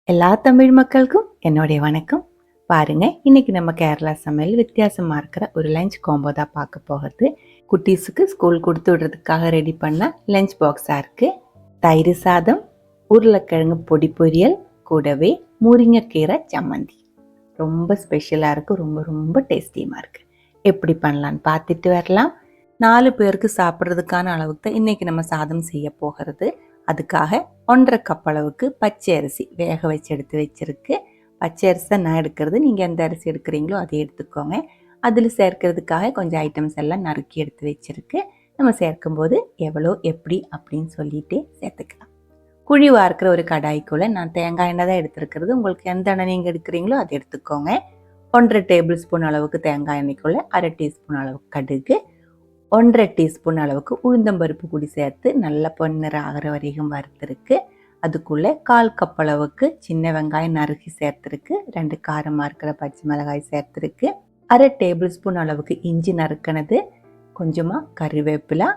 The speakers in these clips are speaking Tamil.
எல்லா தமிழ் மக்களுக்கும் என்னுடைய வணக்கம். பாருங்க, இன்னைக்கு நம்ம கேரளா சமையல் வித்தியாசமா இருக்கிற ஒரு லஞ்ச் காம்போ தான் பார்க்க போகிறது. குட்டீஸுக்கு ஸ்கூல் கொடுத்து விடுறதுக்காக ரெடி பண்ண லஞ்ச் பாக்ஸா இருக்கு. தயிர் சாதம், உருளைக்கிழங்கு பொடி பொரியல், கூடவே முருங்கைக்கீரை சம்மந்தி. ரொம்ப ஸ்பெஷலாக இருக்கு, ரொம்ப ரொம்ப டேஸ்டியமா இருக்கு. எப்படி பண்ணலான்னு பார்த்துட்டு வரலாம். 4 பேருக்கு சாப்பிட்றதுக்கான அளவுக்கு தான் இன்னைக்கு நம்ம சாதம் செய்ய போகிறது. அதுக்காக 1.5 கப் அளவுக்கு பச்சை அரிசி வேக வச்சு எடுத்து வச்சிருக்கு. பச்சை அரிசி தான் நான் எடுக்கிறது, நீங்கள் எந்த அரிசி எடுக்கிறீங்களோ அதை எடுத்துக்கோங்க. அதில் சேர்க்கறதுக்காக கொஞ்சம் ஐட்டம்ஸ் எல்லாம் நறுக்கி எடுத்து வச்சிருக்கு. நம்ம சேர்க்கும்போது எவ்வளோ எப்படி அப்படின்னு சொல்லிட்டு சேர்த்துக்கலாம். குழி வார்க்கிற ஒரு கடாய்க்குள்ளே நான் தேங்காய் எண்ணெய் தான் எடுத்துருக்கிறது. உங்களுக்கு எந்த எண்ணெய் நீங்கள் எடுக்கிறீங்களோ அதை எடுத்துக்கோங்க. 1.5 டேபிள் ஸ்பூன் அளவுக்கு தேங்காய் எண்ணெய்க்குள்ளே 1/2 டீஸ்பூன் அளவுக்கு கடுகு, 1.5 டீஸ்பூன் அளவுக்கு உளுந்தம்பருப்பு கூடி சேர்த்து நல்லா பொன்னிறம் ஆகிற வரைக்கும் வறுத்துருக்கு. அதுக்குள்ளே 1/4 கப் அளவுக்கு சின்ன வெங்காயம் நறுக்கி சேர்த்துருக்கு. 2 காரமாக இருக்கிற பச்சை மிளகாய் சேர்த்துருக்கு. 1/2 டேபிள் ஸ்பூன் அளவுக்கு இஞ்சி நறுக்கினது, கொஞ்சமாக கறிவேப்பிலை,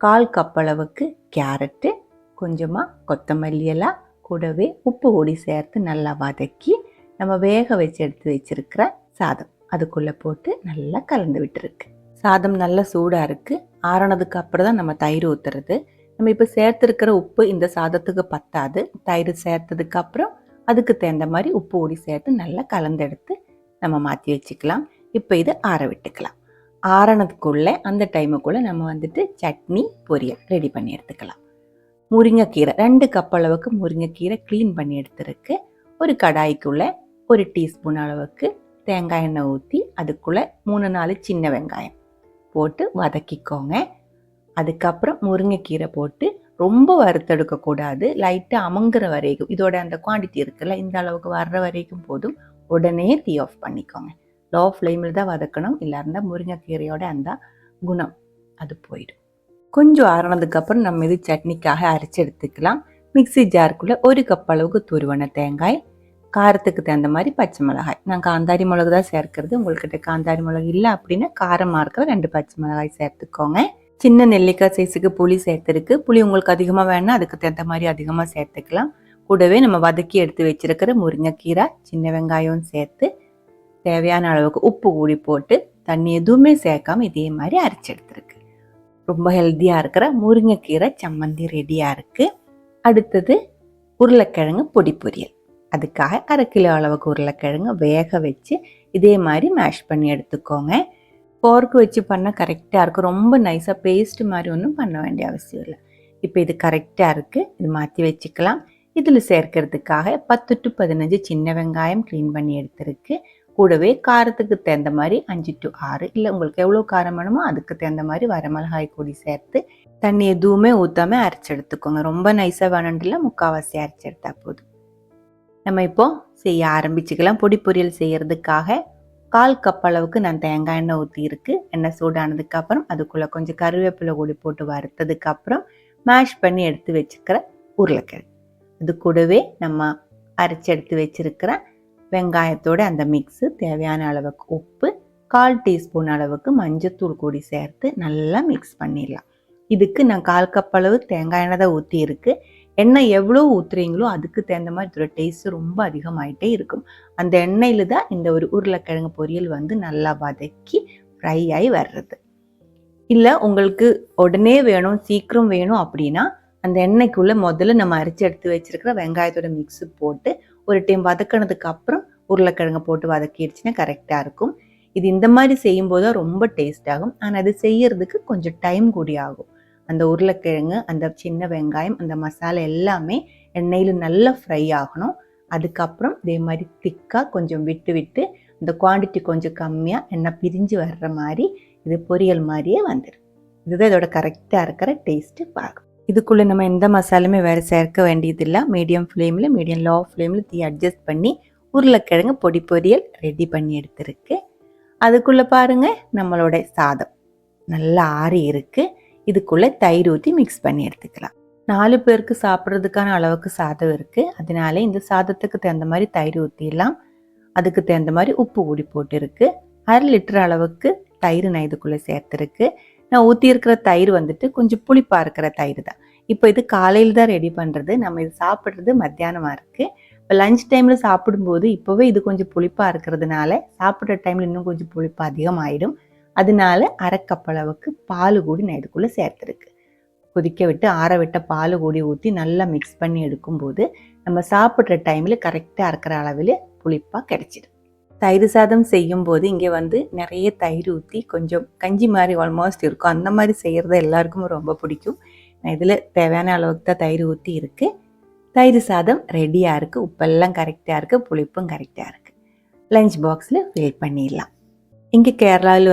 1/4 கப் அளவுக்கு கேரட்டு, கொஞ்சமாக கொத்தமல்லி எல்லாம், கூடவே உப்பு கூடி சேர்த்து நல்லா வதக்கி நம்ம வேக வச்சு எடுத்து வச்சிருக்கிற சாதம் அதுக்குள்ளே போட்டு நல்லா கலந்து விட்டுருக்கு. சாதம் நல்லா சூடாக இருக்குது. ஆறினதுக்கு அப்புறம் தான் நம்ம தயிர் ஊற்றுறது. நம்ம இப்போ சேர்த்துருக்கிற உப்பு இந்த சாதத்துக்கு பத்தாது. தயிர் சேர்த்ததுக்கு அப்புறம் அதுக்கு தகுந்த மாதிரி உப்பு ஊடி சேர்த்து நல்லா கலந்தெடுத்து நம்ம மாற்றி வச்சுக்கலாம். இப்போ இது ஆற விட்டுக்கலாம். ஆறினதுக்குள்ளே அந்த டைமுக்குள்ளே நம்ம சட்னி பொரியல் ரெடி பண்ணி எடுத்துக்கலாம். முருங்கைக்கீரை 2 கப் அளவுக்கு முருங்கைக்கீரை க்ளீன் பண்ணி எடுத்துருக்கு. ஒரு கடாய்க்குள்ளே 1 டீஸ்பூன் அளவுக்கு தேங்காய் எண்ணெய் ஊற்றி அதுக்குள்ளே 3-4 சின்ன வெங்காயம் போட்டு வதக்கிக்கோங்க. அதுக்கப்புறம் முருங்கைக்கீரை போட்டு ரொம்ப வறுத்தெடுக்கக்கூடாது, லைட்டாக அமங்குற வரைக்கும், இதோட அந்த குவான்டிட்டி இருக்குல்ல இந்த அளவுக்கு வர்ற வரைக்கும் போதும். உடனே தீ ஆஃப் பண்ணிக்கோங்க. லோ ஃப்ளேமில் தான் வதக்கணும், இல்லை இருந்தால் முருங்கைக்கீரையோட அந்த குணம் அது போயிடும். கொஞ்சம் ஆறினதுக்கப்புறம் நம்ம இது சட்னிக்காக அரைச்சி எடுத்துக்கலாம். மிக்சி ஜாருக்குள்ளே 1 கப் அளவுக்கு துருவன தேங்காய், காரத்துக்கு தகுந்த மாதிரி பச்சை மிளகாய், நான் காந்தாரி மிளகு தான் சேர்க்கிறது. உங்கள்கிட்ட காந்தாரி மிளகு இல்லை அப்படின்னா காரமாக இருக்கிற 2 பச்சை மிளகாய் சேர்த்துக்கோங்க. சின்ன நெல்லிக்காய் சைஸுக்கு புளி சேர்த்துருக்கு. புளி உங்களுக்கு அதிகமாக வேணா அதுக்கு தகுந்த மாதிரி அதிகமாக சேர்த்துக்கலாம். கூடவே நம்ம வதக்கி எடுத்து வச்சிருக்கிற முருங்கைக்கீரை, சின்ன வெங்காயம் சேர்த்து தேவையான அளவுக்கு உப்பு கூடி போட்டு தண்ணி எதுவுமே சேர்க்காம இதே மாதிரி அரைச்சி எடுத்துருக்கு. ரொம்ப ஹெல்த்தியாக இருக்கிற முருங்கைக்கீரை சம்மந்தி ரெடியாக இருக்குது. அடுத்தது உருளைக்கிழங்கு பொடி பொரியல். அதுக்காக 1/2 கிலோ அளவுக்கு உருளைக்கிழங்கு வேக வச்சு இதே மாதிரி மேஷ் பண்ணி எடுத்துக்கோங்க. போர்க்கு வச்சு பண்ணால் கரெக்டாக இருக்கும். ரொம்ப நைஸாக பேஸ்ட் மாதிரி ஒன்றும் பண்ண வேண்டிய அவசியம் இல்லை. இப்போ இது கரெக்டாக இருக்குது. இது மாற்றி வச்சுக்கலாம். இதில் சேர்க்கறதுக்காக 10 to 15 சின்ன வெங்காயம் க்ளீன் பண்ணி எடுத்துருக்கு. கூடவே காரத்துக்கு தகுந்த மாதிரி 5 to 6, இல்லை உங்களுக்கு எவ்வளோ காரம் வேணுமோ அதுக்கு தகுந்த மாதிரி வரமிளகாய் பொடி சேர்த்து தண்ணி எதுவுமே ஊற்றாமல் அரைச்சி எடுத்துக்கோங்க. ரொம்ப நைஸாக வேணும்ல, முக்கால்வாசி அரைச்சி எடுத்தா போதும். நம்ம இப்போ செய்ய ஆரம்பிச்சுக்கலாம். பொடி பொரியல் செய்யறதுக்காக 1/4 கப் அளவுக்கு நான் தேங்காய் எண்ணெய் ஊற்றி இருக்கு. எண்ணெய் சூடானதுக்கு அப்புறம் அதுக்குள்ளே கொஞ்சம் கருவேப்பிலை கூடி போட்டு வறுத்ததுக்கு அப்புறம் மேஷ் பண்ணி எடுத்து வச்சுக்கிற உருளைக்கிழங்கு, அது கூடவே நம்ம அரைச்சி எடுத்து வச்சிருக்கிற வெங்காயத்தோட அந்த மிக்ஸு, தேவையான அளவுக்கு உப்பு, 1/4 டீஸ்பூன் அளவுக்கு மஞ்சத்தூள் கூடி சேர்த்து நல்லா மிக்ஸ் பண்ணிடலாம். இதுக்கு நான் 1/4 கப் அளவு தேங்காய் எண்ணெய் தான் ஊற்றி இருக்கு. எண்ணெய் எவ்வளோ ஊற்றுறீங்களோ அதுக்கு தகுந்த மாதிரி இதோட டேஸ்ட்டு ரொம்ப அதிகமாகிட்டே இருக்கும். அந்த எண்ணெயில் தான் இந்த ஒரு உருளைக்கிழங்கு பொரியல் நல்லா வதக்கி ஃப்ரை ஆகி வர்றது. இல்லை உங்களுக்கு உடனே வேணும், சீக்கிரம் வேணும் அப்படின்னா அந்த எண்ணெய்க்குள்ளே முதல்ல நம்ம அரைச்சி எடுத்து வச்சிருக்கிற வெங்காயத்தோட மிக்ஸு போட்டு ஒரு டைம் வதக்கினதுக்கு அப்புறம் உருளைக்கிழங்கு போட்டு வதக்கிடுச்சுன்னா கரெக்டாக இருக்கும். இது இந்த மாதிரி செய்யும்போது தான் ரொம்ப டேஸ்ட் ஆகும். ஆனால் அது செய்யறதுக்கு கொஞ்சம் டைம் கூடி ஆகும். அந்த உருளைக்கிழங்கு, அந்த சின்ன வெங்காயம், அந்த மசாலா எல்லாமே எண்ணெயில் நல்லா ஃப்ரை ஆகணும். அதுக்கப்புறம் இதே மாதிரி திக்காக கொஞ்சம் விட்டு விட்டு இந்த குவான்டிட்டி கொஞ்சம் கம்மியாக எண்ணெய் பிரிஞ்சு வர்ற மாதிரி இது பொரியல் மாதிரியே வந்துடும். இதுதான் இதோட கரெக்டாக இருக்கிற டேஸ்ட்டு பார்க்கும். இதுக்குள்ளே நம்ம எந்த மசாலுமே வேறு சேர்க்க வேண்டியதில்லை. மீடியம் ஃப்ளேமில், மீடியம் லோ ஃப்ளேமில் தீ அட்ஜஸ்ட் பண்ணி உருளைக்கிழங்கு பொடி பொரியல் ரெடி பண்ணி எடுத்துருக்கு. அதுக்குள்ளே பாருங்கள், நம்மளோட சாதம் நல்லா ஆறி இருக்குது. இதுக்குள்ளே தயிர் ஊற்றி மிக்ஸ் பண்ணி எடுத்துக்கலாம். 4 பேருக்கு சாப்பிட்றதுக்கான அளவுக்கு சாதம் இருக்குது. அதனால இந்த சாதத்துக்கு தகுந்த மாதிரி தயிர் ஊற்றிடலாம். அதுக்கு தகுந்த மாதிரி உப்பு ஊடி போட்டுருக்கு. 1/2 லிட்டர் அளவுக்கு தயிர் நான் இதுக்குள்ளே சேர்த்துருக்கு. நான் ஊற்றியிருக்கிற தயிர் கொஞ்சம் புளிப்பாக இருக்கிற தயிர் தான். இப்போ இது காலையில் தான் ரெடி பண்ணுறது. நம்ம இது சாப்பிட்றது மத்தியானமாக இருக்குது. இப்போ லஞ்ச் டைமில் சாப்பிடும்போது இப்போவே இது கொஞ்சம் புளிப்பாக இருக்கிறதுனால சாப்பிட்ற டைமில் இன்னும் கொஞ்சம் புளிப்பு அதிகமாகிடும். அதனால அரை கப் அளவுக்கு பால் கூடி நான் இதுக்குள்ளே சேர்த்துருக்கு. கொதிக்க விட்டு ஆற விட்ட பால் கூடி ஊற்றி நல்லா மிக்ஸ் பண்ணி எடுக்கும்போது நம்ம சாப்பிட்ற டைமில் கரெக்டாக இருக்கிற அளவில் புளிப்பாக கிடைச்சிடும். தயிர் சாதம் செய்யும்போது இங்கே நிறைய தயிர் ஊற்றி கொஞ்சம் கஞ்சி மாதிரி ஆல்மோஸ்ட் இருக்கும். அந்த மாதிரி செய்கிறது எல்லாருக்கும் ரொம்ப பிடிக்கும். நான் இதில் தேவையான அளவுக்கு தான் தயிர் ஊற்றி இருக்குது. தயிர் சாதம் ரெடியாக இருக்குது. உப்பெல்லாம் கரெக்டாக இருக்குது. புளிப்பும் கரெக்டாக இருக்குது. லஞ்ச் பாக்ஸில் ஃபில் பண்ணிடலாம். இங்கே கேரளாவில்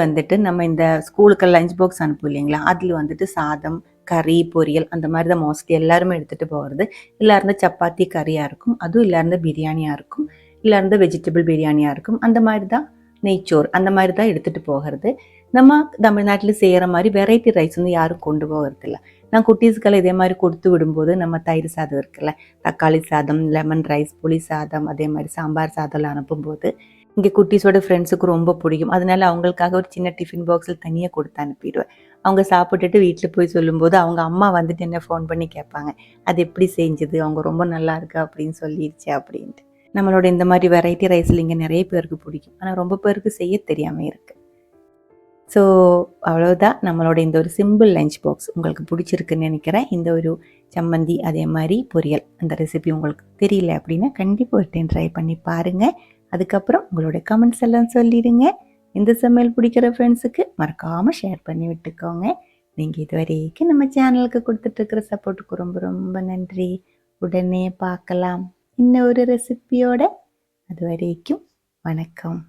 நம்ம இந்த ஸ்கூலுக்கு லஞ்ச் பாக்ஸ் அனுப்பும் இல்லைங்களா, அதில் சாதம், கறி, பொரியல் அந்த மாதிரி தான் மோஸ்ட்லி எல்லாருமே எடுத்துகிட்டு போகிறது. இல்லை இருந்தால் சப்பாத்தி கறியாக இருக்கும், அதுவும் இல்லை இருந்தால் பிரியாணியாக இருக்கும், இல்லை இருந்தால் வெஜிடபிள் பிரியாணியாக இருக்கும். அந்த மாதிரி தான் நெய்ச்சோறு அந்த மாதிரி தான் எடுத்துகிட்டு போகிறது. நம்ம தமிழ்நாட்டில் செய்கிற மாதிரி வெரைட்டி ரைஸ் யாரும் கொண்டு போகிறதில்ல. நான் குட்டீஸ்க்கெல்லாம் இதே மாதிரி கொடுத்து விடும்போது நம்ம தயிர் சாதம் இருக்குல்ல, தக்காளி சாதம், லெமன் ரைஸ், புளி சாதம், அதே மாதிரி சாம்பார் சாதம்லாம் அனுப்பும்போது இங்கே குட்டீஸோட ஃப்ரெண்ட்ஸுக்கு ரொம்ப பிடிக்கும். அதனால அவங்களுக்காக ஒரு சின்ன டிஃபின் பாக்ஸில் தனியாக கொடுத்து அனுப்பிடுவேன். அவங்க சாப்பிட்டுட்டு வீட்டில் போய் சொல்லும்போது அவங்க அம்மா என்ன ஃபோன் பண்ணி கேட்பாங்க, அது எப்படி செஞ்சது, அவங்க ரொம்ப நல்லா இருக்கு அப்படின்னு சொல்லிடுச்சு அப்படின்ட்டு. நம்மளோட இந்த மாதிரி வெரைட்டி ரைஸில் இங்கே நிறைய பேருக்கு பிடிக்கும். ஆனால் ரொம்ப பேருக்கு செய்ய தெரியாமல் இருக்குது. ஸோ அவ்வளோதான் நம்மளோட இந்த ஒரு சிம்பிள் லஞ்ச் பாக்ஸ். உங்களுக்கு பிடிச்சிருக்குன்னு நினைக்கிறேன். இந்த ஒரு சம்மந்தி அதே மாதிரி பொரியல் அந்த ரெசிபி உங்களுக்கு தெரியல அப்படின்னா கண்டிப்பாக ஒரு டைம் ட்ரை பண்ணி பாருங்கள். அதுக்கப்புறம் உங்களோட கமெண்ட்ஸ் எல்லாம் சொல்லிடுங்க. இந்த சமையல் பிடிக்கிற ஃப்ரெண்ட்ஸுக்கு மறக்காமல் ஷேர் பண்ணி விட்டுக்கோங்க. நீங்கள் இதுவரைக்கும் நம்ம சேனலுக்கு கொடுத்துட்ருக்கிற சப்போர்ட்டுக்கு ரொம்ப ரொம்ப நன்றி. உடனே பார்க்கலாம் இன்னும் ஒரு ரெசிபியோட. அது வரைக்கும் வணக்கம்.